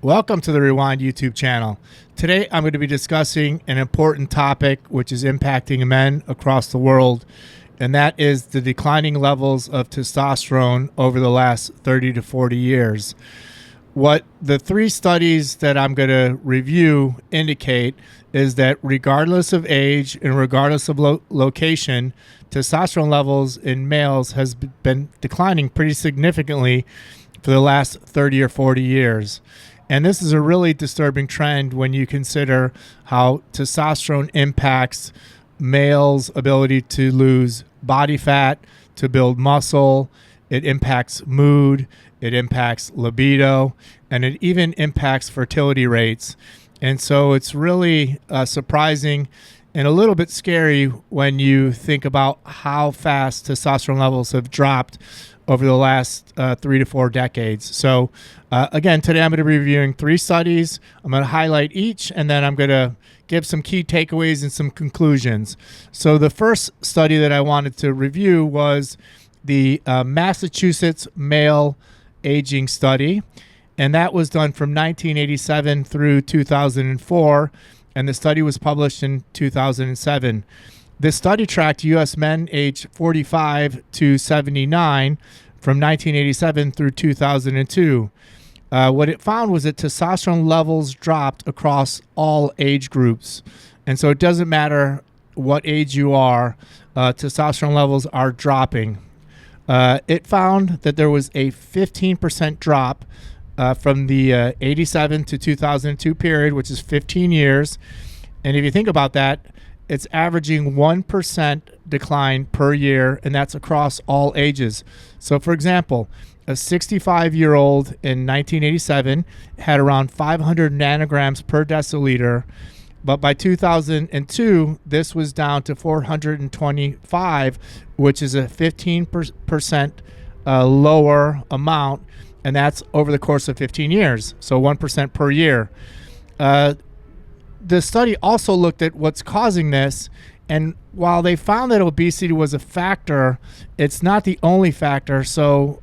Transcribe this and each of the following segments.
Welcome to the Rewind YouTube channel. Today I'm going to be discussing an important topic which is impacting men across the world, and that is the declining levels of testosterone over the last 30 to 40 years. What the three studies that I'm going to review indicate is that regardless of age and regardless of location, testosterone levels in males has been declining pretty significantly for the last 30 or 40 years. And this is a really disturbing trend when you consider how testosterone impacts males' ability to lose body fat, to build muscle. It impacts mood, it impacts libido, and it even impacts fertility rates. And so it's really surprising and a little bit scary when you think about how fast testosterone levels have dropped over the last 3 to 4 decades. So again, today I'm going to be reviewing 3 studies. I'm going to highlight each, and then I'm going to give some key takeaways and some conclusions. So the first study that I wanted to review was the Massachusetts male aging study, and that was done from 1987 through 2004, and the study was published in 2007. This study tracked U.S. men aged 45 to 79 from 1987 through 2002. What it found was that testosterone levels dropped across all age groups. And so it doesn't matter what age you are, testosterone levels are dropping. It found that there was a 15% drop from the 87 to 2002 period, which is 15 years. And if you think about that, it's averaging 1% decline per year, and that's across all ages. So, for example, a 65-year-old in 1987 had around 500 nanograms per deciliter, but by 2002, this was down to 425, which is a 15% lower amount, and that's over the course of 15 years, so 1% per year. The study also looked at what's causing this, and while they found that obesity was a factor, it's not the only factor. So,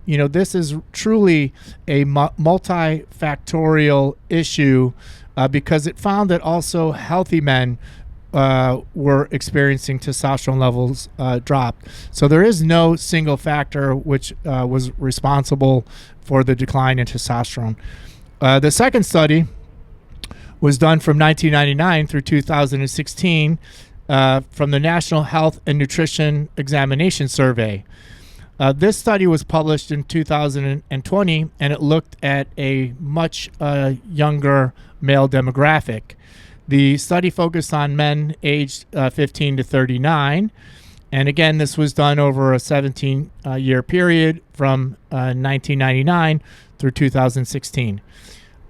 this is truly a multifactorial issue because it found that also healthy men were experiencing testosterone levels drop. So there is no single factor which was responsible for the decline in testosterone. The second study was done from 1999 through 2016 from the National Health and Nutrition Examination Survey. This study was published in 2020, and it looked at a much younger male demographic. The study focused on men aged 15 to 39, and again, this was done over a 17-year period from 1999 through 2016.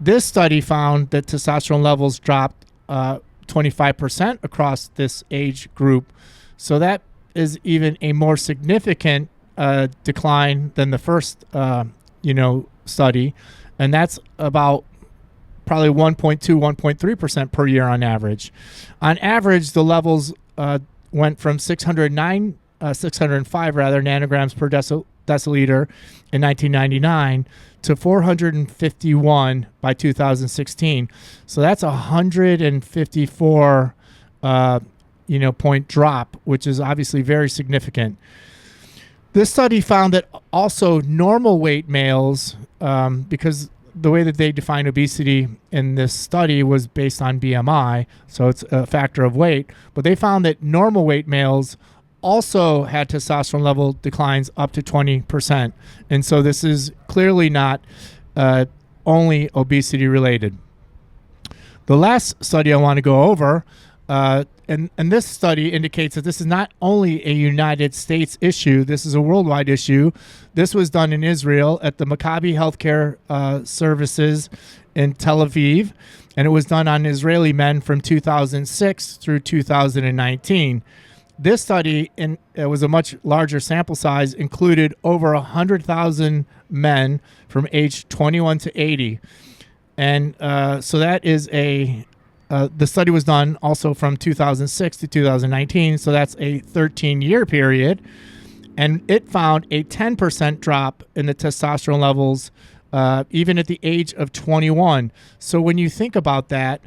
This study found that testosterone levels dropped 25% across this age group. So that is even a more significant decline than the first, study. And that's about probably 1.2, 1.3% per year on average. On average, the levels went from 605 nanograms per deciliter in 1999 to 451 by 2016. So that's 154 point drop, which is obviously very significant. This study found that also normal weight males, because the way that they define obesity in this study was based on BMI, so it's a factor of weight, but they found that normal weight males also had testosterone level declines up to 20%. And so this is clearly not only obesity related. The last study I want to go over, and this study indicates that this is not only a United States issue, this is a worldwide issue. This was done in Israel at the Maccabi Healthcare Services in Tel Aviv, and it was done on Israeli men from 2006 through 2019. This study, it was a much larger sample size, included over 100,000 men from age 21 to 80. And so that is the study was done also from 2006 to 2019, so that's a 13-year period. And it found a 10% drop in the testosterone levels even at the age of 21. So when you think about that,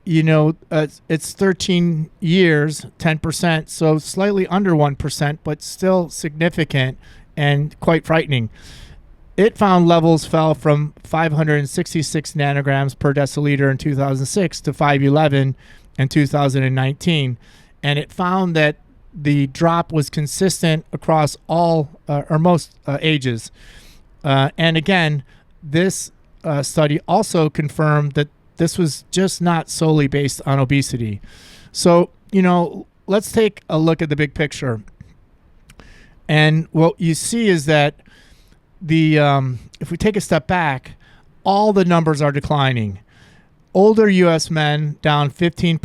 it's 13 years, 10%, so slightly under 1%, but still significant and quite frightening. It found levels fell from 566 nanograms per deciliter in 2006 to 511 in 2019. And it found that the drop was consistent across all or most ages. And again, this study also confirmed that this was just not solely based on obesity. So, let's take a look at the big picture. And what you see is that if we take a step back, all the numbers are declining. Older U.S. men down 15%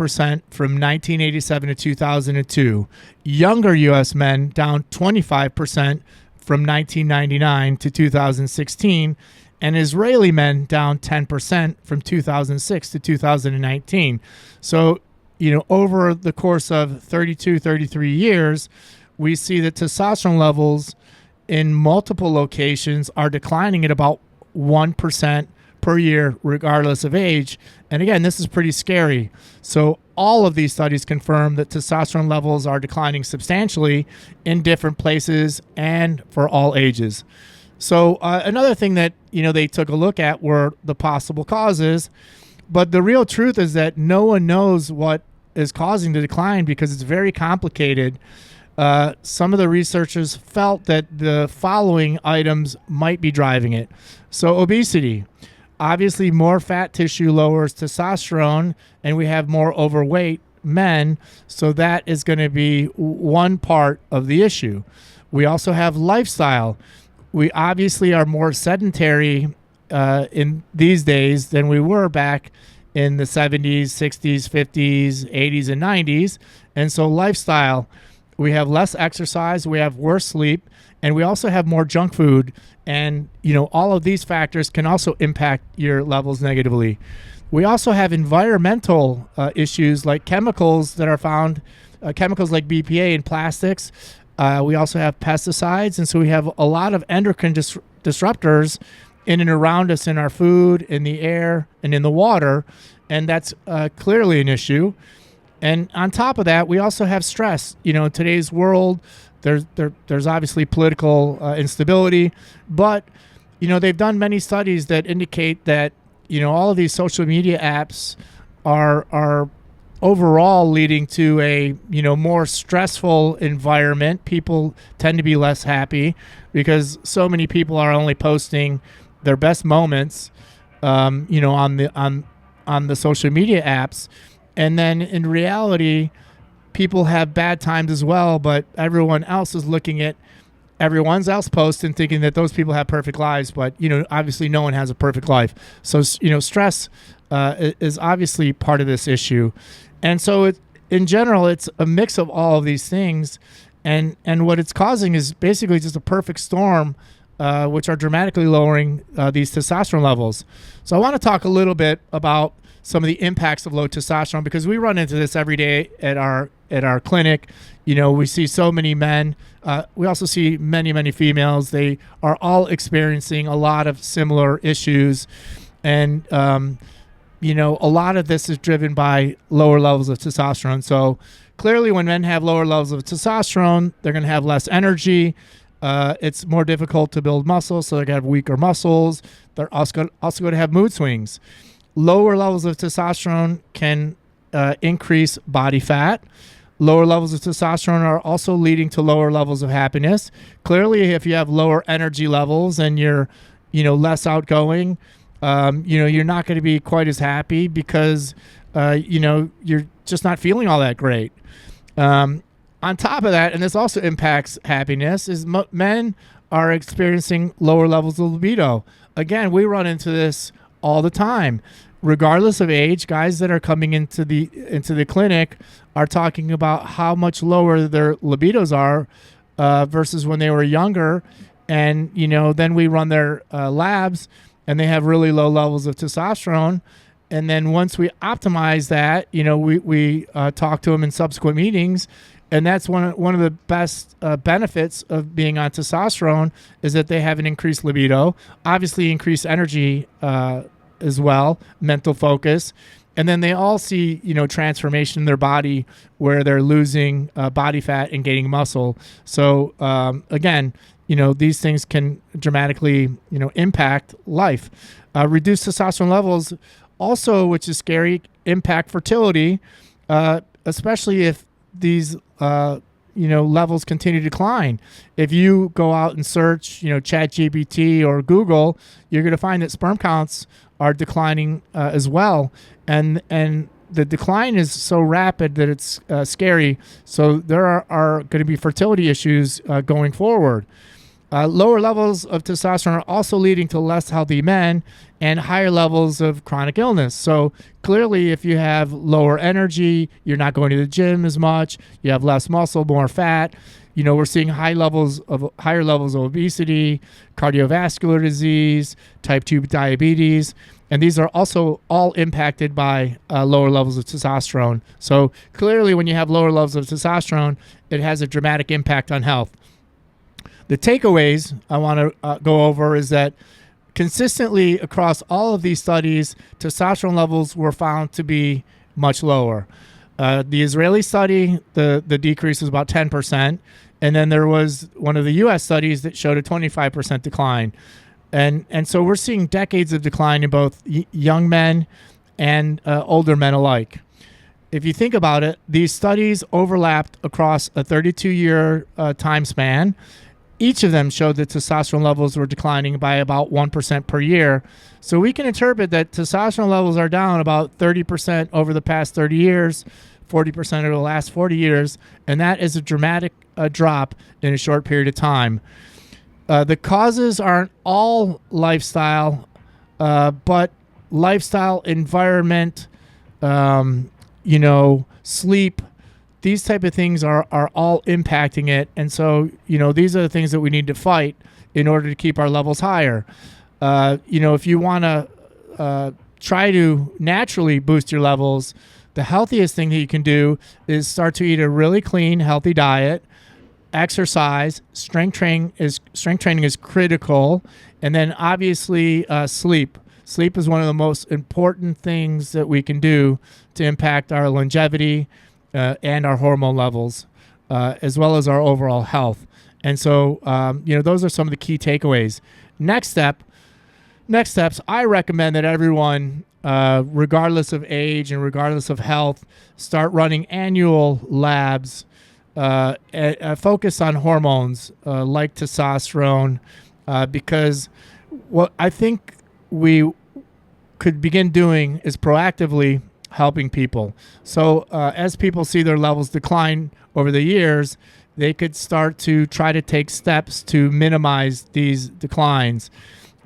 from 1987 to 2002. Younger U.S. men down 25% from 1999 to 2016. And Israeli men down 10% from 2006 to 2019. So, over the course of 32, 33 years, we see that testosterone levels in multiple locations are declining at about 1% per year, regardless of age. And again, this is pretty scary. So all of these studies confirm that testosterone levels are declining substantially in different places and for all ages. So another thing that, they took a look at were the possible causes. But the real truth is that no one knows what is causing the decline because it's very complicated. Some of the researchers felt that the following items might be driving it. So obesity. Obviously, more fat tissue lowers testosterone, and we have more overweight men. So that is going to be one part of the issue. We also have lifestyle. We obviously are more sedentary in these days than we were back in the 70s, 60s, 50s, 80s, and 90s. And so lifestyle, we have less exercise, we have worse sleep, and we also have more junk food. And, all of these factors can also impact your levels negatively. We also have environmental issues like chemicals that are found, chemicals like BPA in plastics. We also have pesticides, and so we have a lot of endocrine disruptors in and around us in our food, in the air, and in the water, and that's clearly an issue. And on top of that, we also have stress. In today's world, there's obviously political instability, but they've done many studies that indicate that all of these social media apps are overall leading to a more stressful environment. People tend to be less happy because so many people are only posting their best moments on the social media apps, and then in reality people have bad times as well, but everyone else is looking at everyone else posts and thinking that those people have perfect lives, but obviously no one has a perfect life. So stress is obviously part of this issue. And so in general, it's a mix of all of these things. And what it's causing is basically just a perfect storm, which are dramatically lowering these testosterone levels. So I want to talk a little bit about some of the impacts of low testosterone, because we run into this every day at our clinic. We see so many men. We also see many females. They are all experiencing a lot of similar issues. And a lot of this is driven by lower levels of testosterone. So clearly when men have lower levels of testosterone, they're going to have less energy. It's more difficult to build muscle, so they're going to have weaker muscles. They're also going to have mood swings. Lower levels of testosterone can increase body fat. Lower levels of testosterone are also leading to lower levels of happiness. Clearly, if you have lower energy levels and you're less outgoing, you're not going to be quite as happy because, you're just not feeling all that great. On top of that, and this also impacts happiness, is men are experiencing lower levels of libido. Again, we run into this all the time. Regardless of age, guys that are coming into the clinic are talking about how much lower their libidos are versus when they were younger. And, then we run their labs, and they have really low levels of testosterone. And then once we optimize that, we talk to them in subsequent meetings, And that's one of the best benefits of being on testosterone is that they have an increased libido, obviously increased energy as well, mental focus. And then they all see, transformation in their body where they're losing body fat and gaining muscle. So again, these things can dramatically, impact life. Reduced testosterone levels also, which is scary, impact fertility, especially if these levels continue to decline. If you go out and search, ChatGPT or Google, you're going to find that sperm counts are declining as well. And the decline is so rapid that it's scary. So there are going to be fertility issues going forward. Lower levels of testosterone are also leading to less healthy men and higher levels of chronic illness. So clearly, if you have lower energy, you're not going to the gym as much, you have less muscle, more fat. We're seeing higher levels of obesity, cardiovascular disease, type 2 diabetes, and these are also all impacted by lower levels of testosterone. So clearly, when you have lower levels of testosterone, it has a dramatic impact on health. The takeaways I want to go over is that consistently across all of these studies, testosterone levels were found to be much lower. The Israeli study, the decrease was about 10%. And then there was one of the U.S. studies that showed a 25% decline. And so we're seeing decades of decline in both young men and older men alike. If you think about it, these studies overlapped across a 32-year time span. Each of them showed that testosterone levels were declining by about 1% per year. So we can interpret that testosterone levels are down about 30% over the past 30 years, 40% over the last 40 years, and that is a dramatic drop in a short period of time. The causes aren't all lifestyle, but lifestyle, environment, sleep, these type of things are all impacting it. And so, these are the things that we need to fight in order to keep our levels higher. If you want to try to naturally boost your levels, the healthiest thing that you can do is start to eat a really clean, healthy diet, exercise, strength training is critical. And then obviously sleep. Sleep is one of the most important things that we can do to impact our longevity, and our hormone levels, as well as our overall health. And so, those are some of the key takeaways. Next steps, I recommend that everyone, regardless of age and regardless of health, start running annual labs, focus on hormones like testosterone, because what I think we could begin doing is proactively helping people. So as people see their levels decline over the years, they could start to try to take steps to minimize these declines.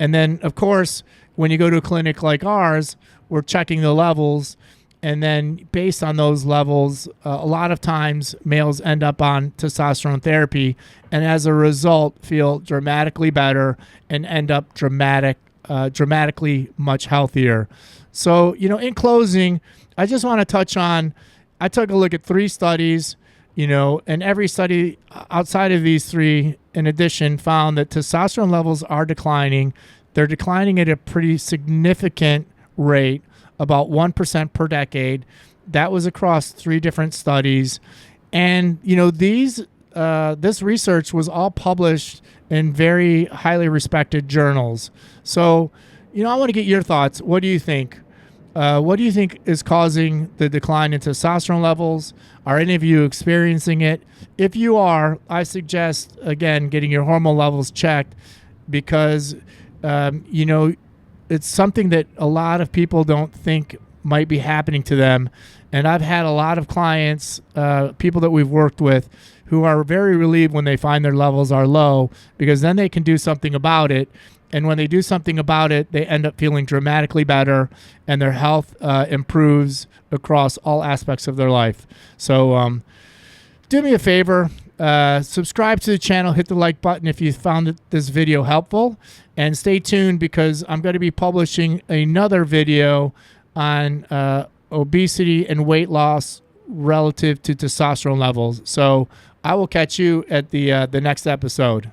And then, of course, when you go to a clinic like ours, we're checking the levels. And then based on those levels, a lot of times males end up on testosterone therapy and as a result feel dramatically better and end up dramatically much healthier. So, in closing, I just want to touch on, I took a look at 3 studies, and every study outside of these 3, in addition, found that testosterone levels are declining. They're declining at a pretty significant rate, about 1% per decade. That was across 3 different studies. And, this research was all published in very highly respected journals. So, I want to get your thoughts. What do you think? What do you think is causing the decline in testosterone levels? Are any of you experiencing it? If you are, I suggest, again, getting your hormone levels checked because, it's something that a lot of people don't think might be happening to them. And I've had a lot of clients, people that we've worked with, who are very relieved when they find their levels are low because then they can do something about it. And when they do something about it, they end up feeling dramatically better and their health improves across all aspects of their life. So do me a favor, subscribe to the channel, hit the like button if you found this video helpful, and stay tuned because I'm going to be publishing another video on obesity and weight loss relative to testosterone levels. So I will catch you at the next episode.